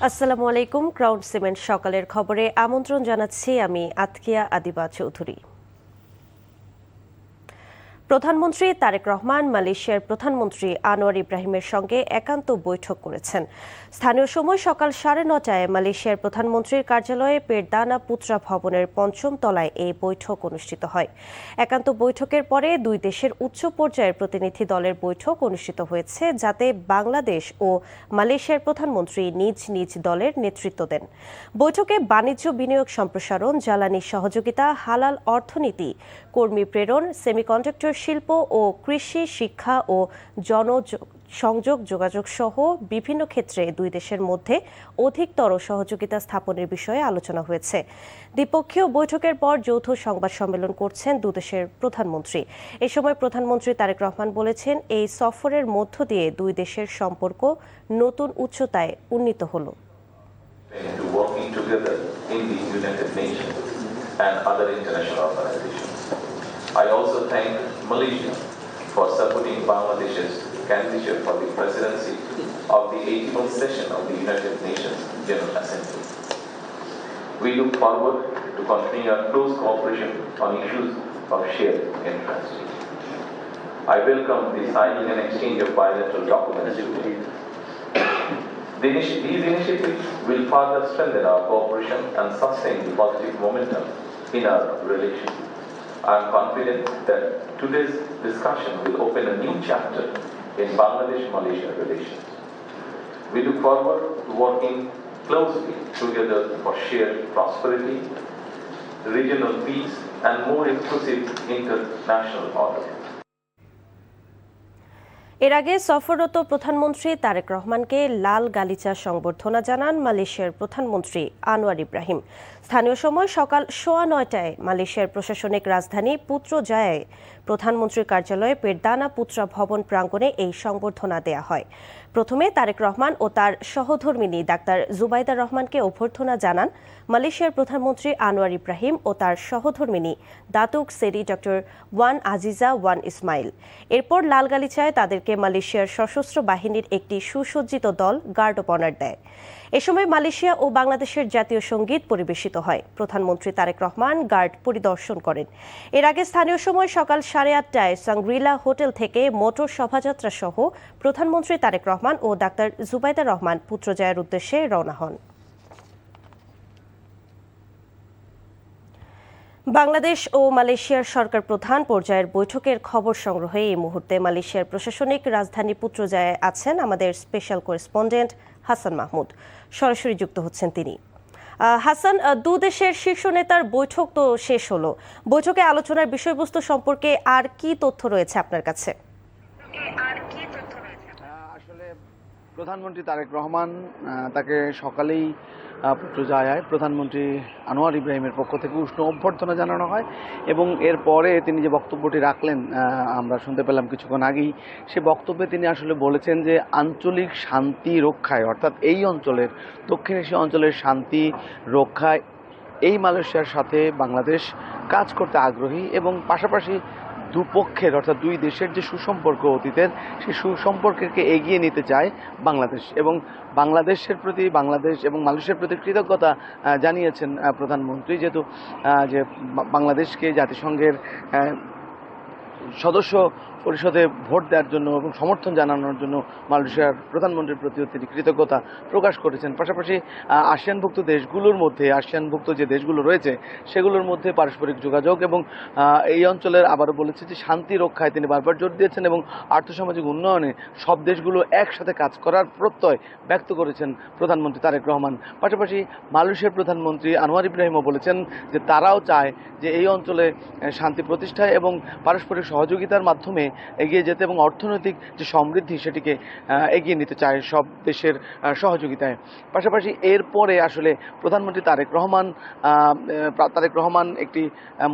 আসসালামু আলাইকুম। Crown cement সকালের খবরে আমন্ত্রণ জানাচ্ছি আমি আতকিয়া আদিবা চৌধুরী। প্রধানমন্ত্রী তারেক রহমান মালয়েশিয়ার প্রধানমন্ত্রী আনোয়ার ইব্রাহিমের সঙ্গে একান্ত বৈঠক করেছেন। স্থানীয় সময় সকাল 9:30টায় মালয়েশিয়ার প্রধানমন্ত্রীর কার্যালয়ে পেরদানা পুত্রা ভবনের 5ম তলায় এই বৈঠক অনুষ্ঠিত হয়। একান্ত বৈঠকের পরে দুই দেশের উচ্চ পর্যায়ের প্রতিনিধি দলের বৈঠক অনুষ্ঠিত হয়েছে, যাতে বাংলাদেশ ও মালয়েশিয়ার প্রধানমন্ত্রী নিজ নিজ দলের নেতৃত্ব দেন। বৈঠকে বাণিজ্য বিনিয়োগ সম্প্রসারণ, জ্বালানি সহযোগিতা, হালাল অর্থনীতি, কর্মী প্রেরণ, সেমিকন্ডাক্টর শিল্প ও কৃষি, শিক্ষা ও জনসংযোগ, যোগাযোগ সহ বিভিন্ন ক্ষেত্রে দুই দেশের মধ্যে অধিকতর সহযোগিতা স্থাপনের বিষয়ে আলোচনা হয়েছে। দ্বিপক্ষীয় বৈঠকের পর যৌথ সংবাদ সম্মেলন করছেন দুদেশের প্রধানমন্ত্রী। এ সময় প্রধানমন্ত্রী তারেক রহমান বলেছেন, এই সফরের মধ্য দিয়ে দুই দেশের সম্পর্ক নতুন উচ্চতায় উন্নীত হলো। I also thank Malaysia for supporting Bangladesh's candidature for the presidency of the 81st session of the United Nations General Assembly. We look forward to continuing our close cooperation on issues of shared interest. I welcome the signing and exchange of bilateral documents today. These initiatives will further strengthen our cooperation and sustain the positive momentum in our relations. I am confident that today's discussion will open a new chapter in Bangladesh-Malaysia relations. We look forward to working closely together for shared prosperity, regional peace, and more inclusive international order. এর আগে সফররত প্রধানমন্ত্রী তারেক রহমানকে লাল গালিচা সংবর্ধনা জানান মালয়েশিয়ার প্রধানমন্ত্রী আনোয়ার ইব্রাহিম। স্থানীয় সময় সকাল 9:15টায় মালয়েশিয়ার প্রশাসনিক রাজধানী পুত্রজায়ায় প্রধানমন্ত্রীর কার্যালয়ে পেরদানা পুত্রা ভবন প্রাঙ্গণে এই সংবর্ধনা দেয়া হয়। প্রথমে তারেক রহমান ও তার সহধর্মিণী ডাক্তার জুবাইদা রহমানকে অভ্যর্থনা জানান মালয়েশিয়ার প্রধানমন্ত্রী আনোয়ার ইব্রাহিম ও তার সহধর্মিণী দাতুক সেরি doctor one Aziza one Ismail. এরপর লাল গালিচায় তাদেরকে মালয়েশিয়ার সশস্ত্র বাহিনীর একটি সুসজ্জিত দল গার্ড অব অনার দেয়। এ সময় মালয়েশিয়া ও বাংলাদেশের জাতীয় সঙ্গীত পরিবেশিত হয়। প্রধানমন্ত্রী তারেক রহমান গার্ড পরিদর্শন করেন। এর আগে স্থানীয় সময় সকাল 8:30টায় সাংগ্রিলা হোটেল থেকে মোটর শোভাযাত্রা সহ প্রধানমন্ত্রী তারেক রহমান ও ডাক্তার জুবাইদা রহমান পুত্রজায়ার উদ্দেশ্যে রওনা হন। বাংলাদেশ ও মালয়েশিয়ার সরকার প্রধান পর্যায়ের বৈঠকের খবর সংগ্রহে এই মুহূর্তে মালয়েশিয়ার প্রশাসনিক রাজধানী পুত্রজায়ায় আছেন আমাদের স্পেশাল করেসপন্ডেন্ট হাসান মাহমুদ। সরাসরি যুক্ত হচ্ছেন তিনি। হাসান, দু দেশের শীর্ষ নেতার বৈঠক তো শেষ হলো। বৈঠকে আলোচনার বিষয়বস্তু সম্পর্কে আর কি তথ্য রয়েছে আপনার কাছে? আসলে প্রধানমন্ত্রী তারেক রহমান তাকে সকালেই পুত্রজায়ায় প্রধানমন্ত্রী আনোয়ার ইব্রাহিমের পক্ষ থেকে উষ্ণ অভ্যর্থনা জানানো হয় এবং এরপরে তিনি যে বক্তব্যটি রাখলেন আমরা শুনতে পেলাম কিছুক্ষণ আগেই, সে বক্তব্যে তিনি আসলে বলেছেন যে আঞ্চলিক শান্তি রক্ষায়, অর্থাৎ এই অঞ্চলের, দক্ষিণ এশিয়া অঞ্চলের শান্তি রক্ষায় এই মালয়েশিয়ার সাথে বাংলাদেশ কাজ করতে আগ্রহী এবং পাশাপাশি দুপক্ষের অর্থাৎ দুই দেশের যে সুসম্পর্ক অতীতের, সেই সুসম্পর্ককে এগিয়ে নিতে চায় বাংলাদেশ এবং বাংলাদেশের প্রতি, বাংলাদেশ এবং মালয়েশিয়ার প্রতি কৃতজ্ঞতা জানিয়েছেন প্রধানমন্ত্রী, যেহেতু যে বাংলাদেশকে জাতিসংঘের সদস্য পরিষদে ভোট দেওয়ার জন্য এবং সমর্থন জানানোর জন্য মালয়েশিয়ার প্রধানমন্ত্রীর প্রতিও তিনি কৃতজ্ঞতা প্রকাশ করেছেন। পাশাপাশি আসিয়ানভুক্ত দেশগুলোর মধ্যে, আসিয়ানভুক্ত যে দেশগুলো রয়েছে সেগুলোর মধ্যে পারস্পরিক যোগাযোগ এবং এই অঞ্চলের আবারও বলেছে যে শান্তি রক্ষায় তিনি বারবার জোর দিয়েছেন এবং আর্থসামাজিক উন্নয়নে সব দেশগুলো একসাথে কাজ করার প্রত্যয় ব্যক্ত করেছেন প্রধানমন্ত্রী তারেক রহমান। পাশাপাশি মালয়েশিয়ার প্রধানমন্ত্রী আনোয়ার ইব্রাহিমও বলেছেন যে তারাও চায় যে এই অঞ্চলে শান্তি প্রতিষ্ঠায় এবং পারস্পরিক সহযোগিতার মাধ্যমে এগিয়ে যেতে এবং অর্থনৈতিক যে সমৃদ্ধি সেটিকে এগিয়ে নিতে চায় সব দেশের সহযোগিতায়। পাশাপাশি এরপরে আসলে প্রধানমন্ত্রী তারেক রহমান একটি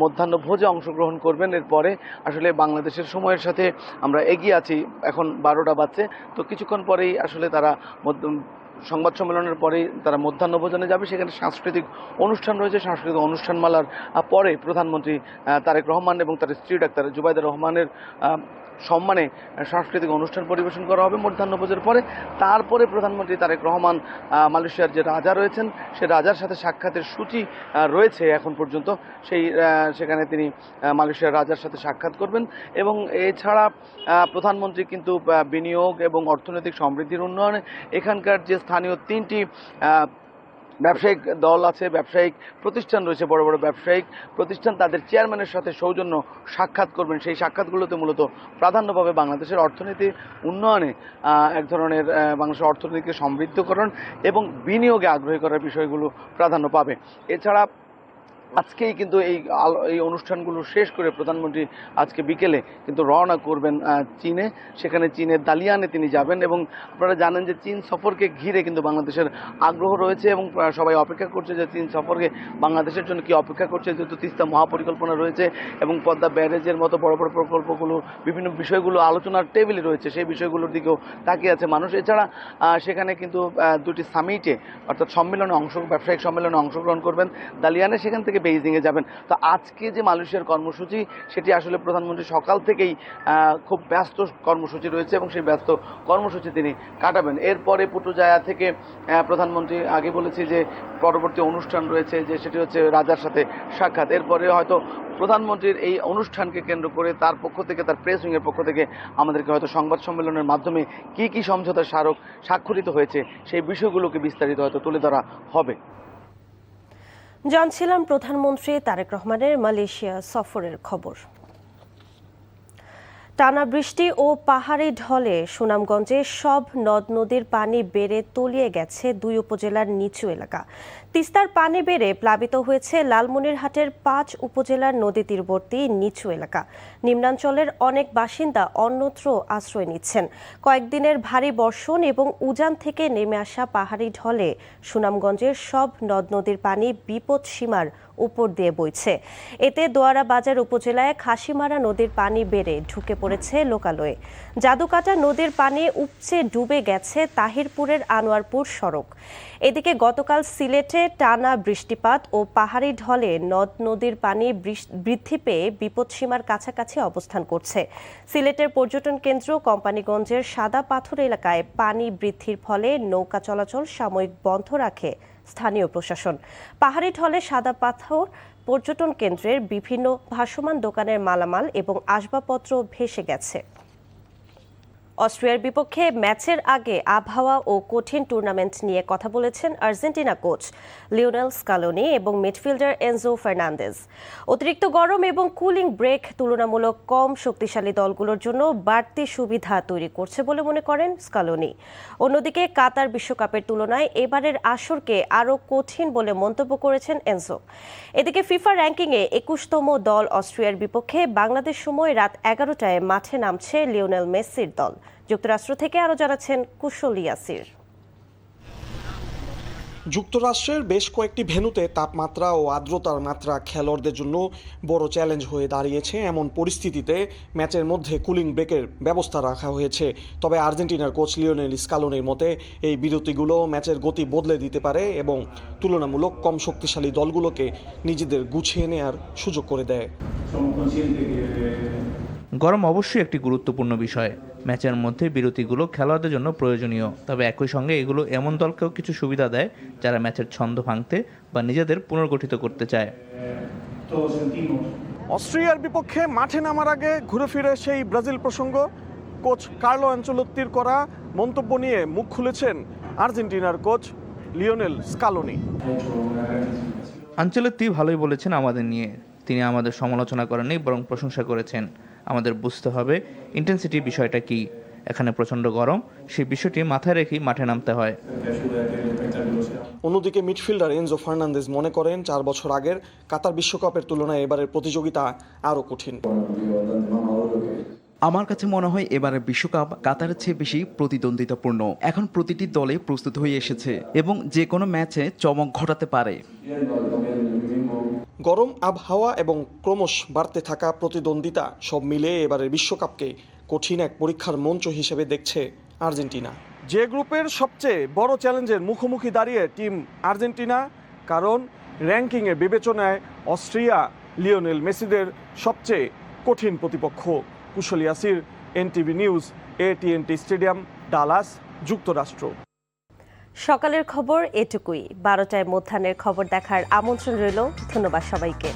মধ্যাহ্ন ভোজে অংশগ্রহণ করবেন। এরপরে আসলে বাংলাদেশের সময়ের সাথে আমরা এগিয়ে আছি, এখন 12টা বাজছে, তো কিছুক্ষণ পরেই আসলে তারা সংবাদ সম্মেলনের পরেই তারা মধ্যাহ্নভোজনে যাবে। সেখানে সাংস্কৃতিক অনুষ্ঠান রয়েছে। সাংস্কৃতিক অনুষ্ঠানমালার পরে প্রধানমন্ত্রী তারেক রহমান এবং তার স্ত্রী ডাক্তার জুবাইদা রহমানের সম্মানে সাংস্কৃতিক অনুষ্ঠান পরিবেশন করা হবে মধ্যাহ্নভোজের পরে। তারপরে প্রধানমন্ত্রী তারেক রহমান মালয়েশিয়ার যে রাজা রয়েছেন সে রাজার সাথে সাক্ষাতের সূচি রয়েছে এখন পর্যন্ত, সেখানে তিনি মালয়েশিয়ার রাজার সাথে সাক্ষাৎ করবেন। এবং এছাড়া প্রধানমন্ত্রী কিন্তু বিনিয়োগ এবং অর্থনৈতিক সমৃদ্ধির উন্নয়নে এখানকার যে স্থানীয় 3টি ব্যবসায়িক দল আছে, ব্যবসায়িক প্রতিষ্ঠান রয়েছে, বড় বড় ব্যবসায়িক প্রতিষ্ঠান, তাদের চেয়ারম্যানের সাথে সৌজন্য সাক্ষাৎ করবেন। সেই সাক্ষাৎগুলোতে মূলত প্রাধান্য পাবে বাংলাদেশের অর্থনীতি উন্নয়নে এক ধরনের বাংলাদেশের অর্থনীতিকে সমৃদ্ধকরণ এবং বিনিয়োগে আগ্রহী করার বিষয়গুলো প্রাধান্য পাবে। এছাড়া আজকেই কিন্তু এই অনুষ্ঠানগুলো শেষ করে প্রধানমন্ত্রী আজকে বিকেলে কিন্তু রওনা করবেন চীনে। সেখানে চীনের দালিয়ানে তিনি যাবেন এবং আপনারা জানেন যে চীন সফরকে ঘিরে কিন্তু বাংলাদেশের আগ্রহ রয়েছে এবং সবাই অপেক্ষা করছে যে চীন সফরকে বাংলাদেশের জন্য কি অপেক্ষা করছে, যেহেতু তিস্তা মহাপরিকল্পনা রয়েছে এবং পদ্মা ব্যারেজের মতো বড় বড় প্রকল্পগুলো বিভিন্ন বিষয়গুলো আলোচনার টেবিলে রয়েছে, সেই বিষয়গুলোর দিকেও তাকিয়ে আছে মানুষ। এছাড়া সেখানে কিন্তু 2টি সামিটে অর্থাৎ ব্যবসায়িক সম্মেলনে অংশগ্রহণ করবেন দালিয়ানে, সেখান থেকে বেইজিংয়ে যাবেন। তো আজকে যে মালয়েশিয়ার কর্মসূচি সেটি আসলে প্রধানমন্ত্রী সকাল থেকেই খুব ব্যস্ত কর্মসূচি রয়েছে এবং সেই ব্যস্ত কর্মসূচি তিনি কাটাবেন। এরপরে পুটুজায়া থেকে প্রধানমন্ত্রী আগে বলেছি যে পরবর্তী অনুষ্ঠান রয়েছে, যে সেটি হচ্ছে রাজার সাথে সাক্ষাৎ। এরপরে হয়তো প্রধানমন্ত্রীর এই অনুষ্ঠানকে কেন্দ্র করে তার পক্ষ থেকে, তার প্রেস উইংয়ের পক্ষ থেকে আমাদেরকে হয়তো সংবাদ সম্মেলনের মাধ্যমে কি কি সমঝোতার স্মারক স্বাক্ষরিত হয়েছে সেই বিষয়গুলোকে বিস্তারিত হয়তো তুলে ধরা হবে। জানছিলাম প্রধানমন্ত্রী তারেক রহমানের মালয়েশিয়া সফরের খবর। টানা বৃষ্টি ও পাহাড়ি ঢলে সুনামগঞ্জে সব নদ নদীর পানি বেড়ে তলিয়ে গেছে 2 উপজেলার নিচু এলাকা। তিস্তার পানি বেড়ে প্লাবিত হয়েছে লালমনিরহাটের 5 উপজেলার নদী তীরবর্তী নিচু এলাকা। নিম্নাঞ্চলের অনেক বাসিন্দা অন্যত্র আশ্রয় নিচ্ছেন। কয়েকদিনের ভারী বর্ষণ এবং উজান থেকে নেমে আসা পাহাড়ি ঢলে সুনামগঞ্জের সব নদ নদীর পানি বিপদ সীমার উপর দিয়ে বইছে। এতে দোয়ারা বাজার উপজেলায় খাসিমারা নদীর পানি বেড়ে ঢুকে পড়েছে লোকালয়ে। জাদুকাটা নদীর পানি উপচে ডুবে গেছে তাহিরপুরের আনোয়ারপুর সড়ক। এদিকে গতকাল সিলেটে টানা বৃষ্টিপাত ও পাহাড়ি ঢলে নদ নদীর পানি বৃদ্ধি পেয়ে বিপদসীমার কাছাকাছি অবস্থান করছে। সিলেটের পর্যটন কেন্দ্র কোম্পানিগঞ্জের সাদা পাথর এলাকায় পানি বৃদ্ধির ফলে নৌকা চলাচল সাময়িক বন্ধ রাখে স্থানীয় প্রশাসন। পাহাড়ি ঢলে সাদা পাথর পর্যটন কেন্দ্রের বিভিন্ন ভাসমান দোকানের মালামাল এবং আসবাবপত্র ভেসে গেছে। অস্ট্রিয়ার বিপক্ষে ম্যাচের আগে আবহাওয়া ও কঠিন টুর্নামেন্ট নিয়ে কথা বলেছেন আর্জেন্টিনা কোচ লিওনেল স্কালোনি এবং মিডফিল্ডার এনজো ফার্নান্দেজ। অতিরিক্ত গরম এবং কুলিং ব্রেক তুলনামূলক কম শক্তিশালী দলগুলোর জন্য বাড়তি সুবিধা তৈরি করছে বলে মনে করেন স্কালোনি। অন্যদিকে কাতার বিশ্বকাপের তুলনায় এবারের আসরকে আরও কঠিন বলে মন্তব্য করেছেন এনজো। এদিকে ফিফা র্যাঙ্কিংয়ে 21তম দল অস্ট্রিয়ার বিপক্ষে বাংলাদেশ সময় রাত 11টায় মাঠে নামছে লিওনেল মেসির দল। যুক্তরাষ্ট্র থেকে আরো জানাচ্ছেন কুশল ইয়াসির। যুক্তরাষ্ট্রের বেশ কয়েকটি ভেন্যুতে তাপমাত্রা ও আর্দ্রতার মাত্রা খেলোয়াড়দের জন্য বড় চ্যালেঞ্জ হয়ে দাঁড়িয়েছে। এমন পরিস্থিতিতে ম্যাচের মধ্যে কুলিং ব্রেকের ব্যবস্থা রাখা হয়েছে। তবে আর্জেন্টিনার কোচ লিওনেল স্কালোনির মতে এই বিরতিগুলো ম্যাচের গতি বদলে দিতে পারে এবং তুলনামূলক কম শক্তিশালী দলগুলোকে নিজেদের গুছিয়ে নেওয়ার সুযোগ করে দেয়। গরম অবশ্যই একটি গুরুত্বপূর্ণ বিষয়। ম্যাচের মধ্যে বিরতিগুলো খেলোয়াড়দের জন্য প্রয়োজনীয়, তবে একই সঙ্গে এগুলো এমন দলকেও কিছু সুবিধা দেয় যারা ম্যাচের ছন্দ ভাঙতে বা নিজেদের পুনর্গঠিত করতে চায়। অস্ট্রিয়ার বিপক্ষে মাঠে নামার আগে ঘুরে ফিরে সেই ব্রাজিল প্রসঙ্গ, কোচ কার্লো আনচেলত্তির করা মন্তব্য নিয়ে মুখ খুলেছেন আর্জেন্টিনার কোচ লিওনেল স্কালোনি। আনচেলত্তি ভালোই বলেছেন আমাদের নিয়ে। তিনি আমাদের সমালোচনা করেননি, বরং প্রশংসা করেছেন। আমাদের বুঝতে হবে ইন্টেন্সিটি বিষয়টা কি। এখানে প্রচণ্ড গরম, সেই বিষয়টি মাথায় রেখেই মাঠে নামতে হয়। অন্যদিকে মিডফিল্ডার এনজো ফার্নান্দেজ মনে করেন 4 বছর আগের কাতার বিশ্বকাপের তুলনায় এবারের প্রতিযোগিতা আরও কঠিন। আমার কাছে মনে হয় এবারের বিশ্বকাপ কাতারের চেয়ে বেশি প্রতিদ্বন্দ্বিতাপূর্ণ। এখন প্রতিটি দলে প্রস্তুত হয়ে এসেছে এবং যে কোনো ম্যাচে চমক ঘটাতে পারে। গরম আবহাওয়া এবং ক্রমশ বাড়তে থাকা প্রতিদ্বন্দ্বিতা সব মিলিয়ে এবারের বিশ্বকাপকে কঠিন এক পরীক্ষার মঞ্চ হিসেবে দেখছে আর্জেন্টিনা। যে গ্রুপের সবচেয়ে বড় চ্যালেঞ্জের মুখোমুখি দাঁড়িয়ে টিম আর্জেন্টিনা, কারণ র্যাঙ্কিংয়ে বিবেচনায় অস্ট্রিয়া লিওনেল মেসিদের সবচেয়ে কঠিন প্রতিপক্ষ। Kushal Yasir, NTV news, AT&T stadium, Dallas, যুক্তরাষ্ট্র। সকালের খবর এটুকুই। 12টায় মধ্যাহ্নের খবর দেখার আমন্ত্রণ রইল। ধন্যবাদ সবাইকে।